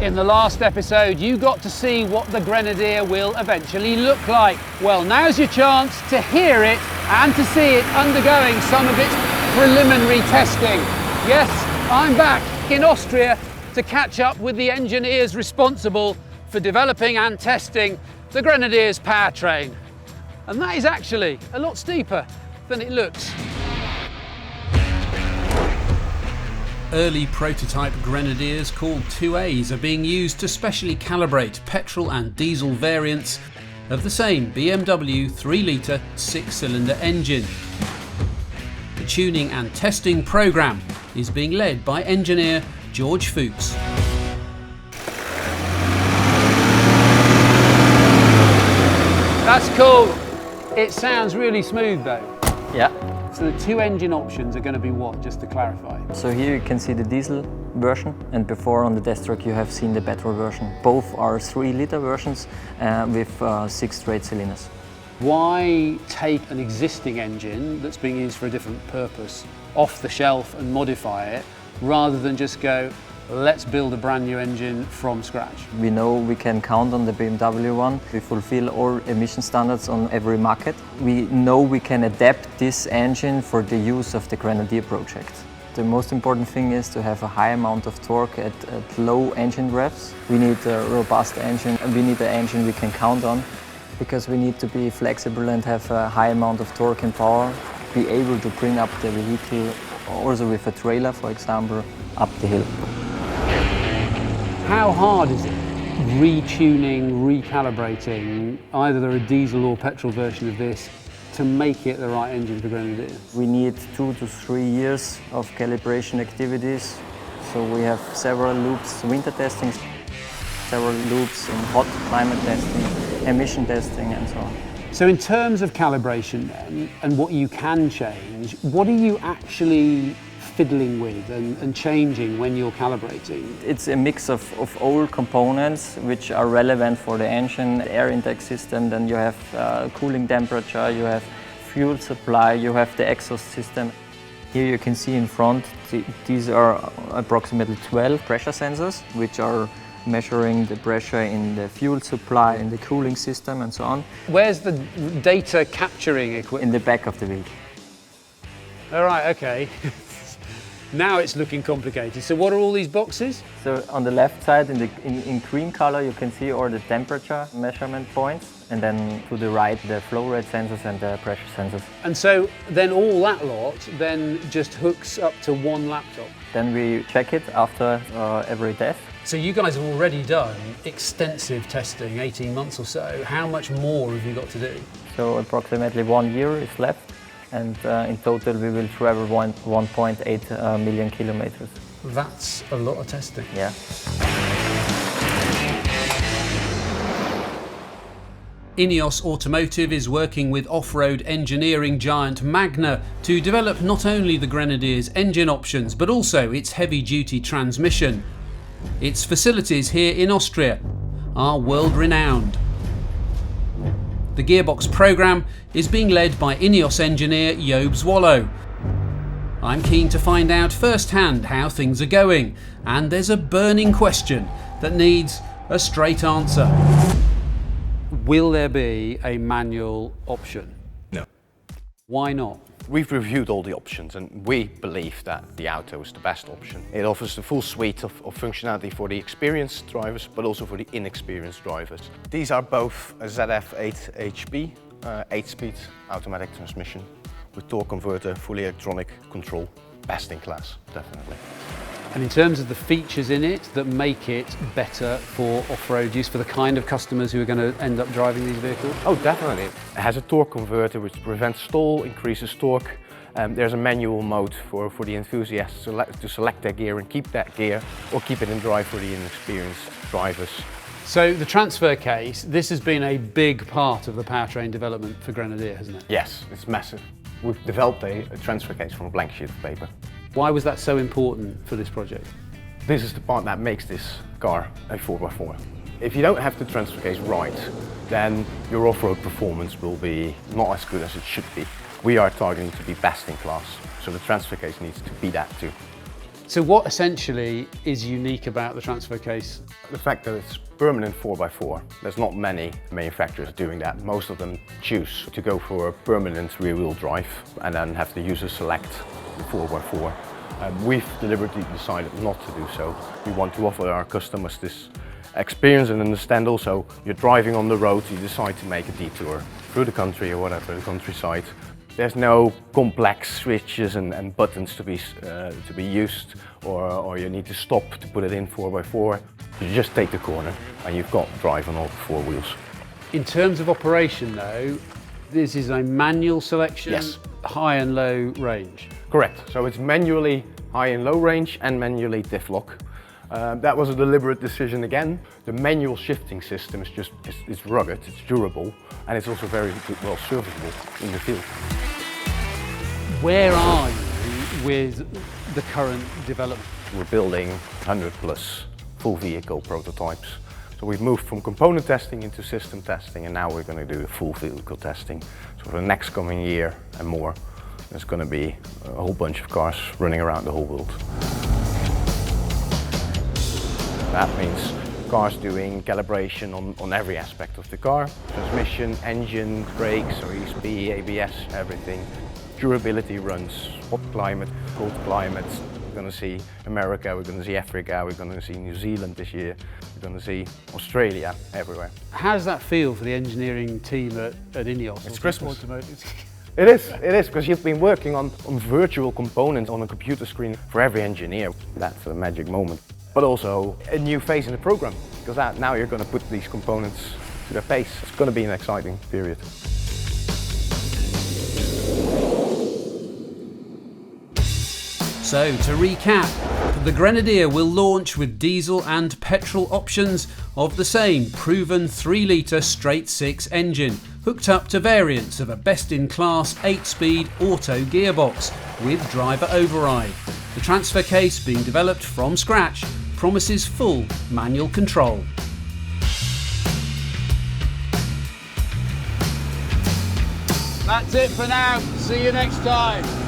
In the last episode, you got to see what the Grenadier will eventually look like. Well, now's your chance to hear it and to see it undergoing some of its preliminary testing. Yes, I'm back in Austria to catch up with the engineers responsible for developing and testing the Grenadier's powertrain. And that is actually a lot steeper than it looks. Early prototype Grenadiers called 2As are being used to specially calibrate petrol and diesel variants of the same BMW 3-litre 6-cylinder engine. The tuning and testing programme is being led by engineer GEORG FUCHS. That's cool. It sounds really smooth though. Yeah. So the two engine options are going to be what, just to clarify? So here you can see the diesel version, and before on the test track you have seen the petrol version. Both are 3-litre versions with 6 straight cylinders. Why take an existing engine that's being used for a different purpose off the shelf and modify it, rather than just go, let's build a brand new engine from scratch? We know we can count on the BMW one. We fulfill all emission standards on every market. We know we can adapt this engine for the use of the Grenadier project. The most important thing is to have a high amount of torque at low engine revs. We need a robust engine, and we need an engine we can count on, because we need to be flexible and have a high amount of torque and power, be able to bring up the vehicle, also with a trailer, for example, up the hill. How hard is it retuning, recalibrating either a diesel or petrol version of this to make it the right engine for Grenadier? We need 2 to 3 years of calibration activities. So we have several loops, winter testing, several loops in hot climate testing, emission testing and so on. So in terms of calibration then, and what you can change, what are you actually fiddling with and changing when you're calibrating? It's a mix of old components which are relevant for the engine, air intake system, then you have cooling temperature, you have fuel supply, you have the exhaust system. Here you can see in front, these are approximately 12 pressure sensors which are measuring the pressure in the fuel supply, in the cooling system and so on. Where's the data capturing equipment? In the back of the vehicle. All right, okay. Now it's looking complicated. So what are all these boxes? So on the left side in cream color you can see all the temperature measurement points, and then to the right the flow rate sensors and the pressure sensors. And so then all that lot then just hooks up to one laptop? Then we check it after every test. So you guys have already done extensive testing, 18 months or so. How much more have you got to do? So approximately 1 year is left. And in total we will travel 1.8 million kilometers. That's a lot of testing. Yeah. Ineos Automotive is working with off-road engineering giant Magna to develop not only the Grenadier's engine options, but also its heavy-duty transmission. Its facilities here in Austria are world-renowned. The gearbox programme is being led by Ineos engineer ZWOLLO. I'm keen to find out firsthand how things are going, and there's a burning question that needs a straight answer. Will there be a manual option? No. Why not? We've reviewed all the options and we believe that the Auto is the best option. It offers the full suite of functionality for the experienced drivers, but also for the inexperienced drivers. These are both a ZF8HB, 8-speed automatic transmission with torque converter, fully electronic control, best in class, definitely. And in terms of the features in it that make it better for off-road use, for the kind of customers who are going to end up driving these vehicles? Oh, definitely. It has a torque converter which prevents stall, increases torque. There's a manual mode for the enthusiasts to select their gear and keep that gear, or keep it in drive for the inexperienced drivers. So the transfer case, this has been a big part of the powertrain development for Grenadier, hasn't it? Yes, it's massive. We've developed a transfer case from a blank sheet of paper. Why was that so important for this project? This is the part that makes this car a 4x4. If you don't have the transfer case right, then your off-road performance will be not as good as it should be. We are targeting to be best in class, so the transfer case needs to be that too. So what essentially is unique about the transfer case? The fact that it's permanent 4x4. There's not many manufacturers doing that. Most of them choose to go for a permanent rear-wheel drive and then have the user select the 4x4. We've deliberately decided not to do so. We want to offer our customers this experience and understand also you're driving on the road, you decide to make a detour through the country or whatever, the countryside. There's no complex switches and buttons to be used or you need to stop to put it in 4x4. You just take the corner and you've got drive on all four wheels. In terms of operation though, this is a manual selection, Yes. High and low range. Correct, so it's manually high and low range and manually diff lock. That was a deliberate decision again. The manual shifting system is it's rugged, it's durable, and it's also very well serviceable in the field. Where are you with the current development? We're building 100 plus full vehicle prototypes. So we've moved from component testing into system testing, and now we're going to do full vehicle testing. So for the next coming year and more, there's going to be a whole bunch of cars running around the whole world. That means cars doing calibration on every aspect of the car. Transmission, engine, brakes, or ESP, ABS, everything. Durability runs, hot climate, cold climate. We're going to see America, we're going to see Africa, we're going to see New Zealand this year, we're going to see Australia, everywhere. How does that feel for the engineering team at Ineos? It's Christmas. Automotive? It is, because you've been working on virtual components on a computer screen for every engineer. That's a magic moment. But also a new phase in the program, because now you're going to put these components to their pace. It's going to be an exciting period. So, to recap, the Grenadier will launch with diesel and petrol options of the same proven 3-litre straight-six engine, hooked up to variants of a best-in-class 8-speed auto gearbox with driver override. The transfer case, being developed from scratch, promises full manual control. That's it for now. See you next time.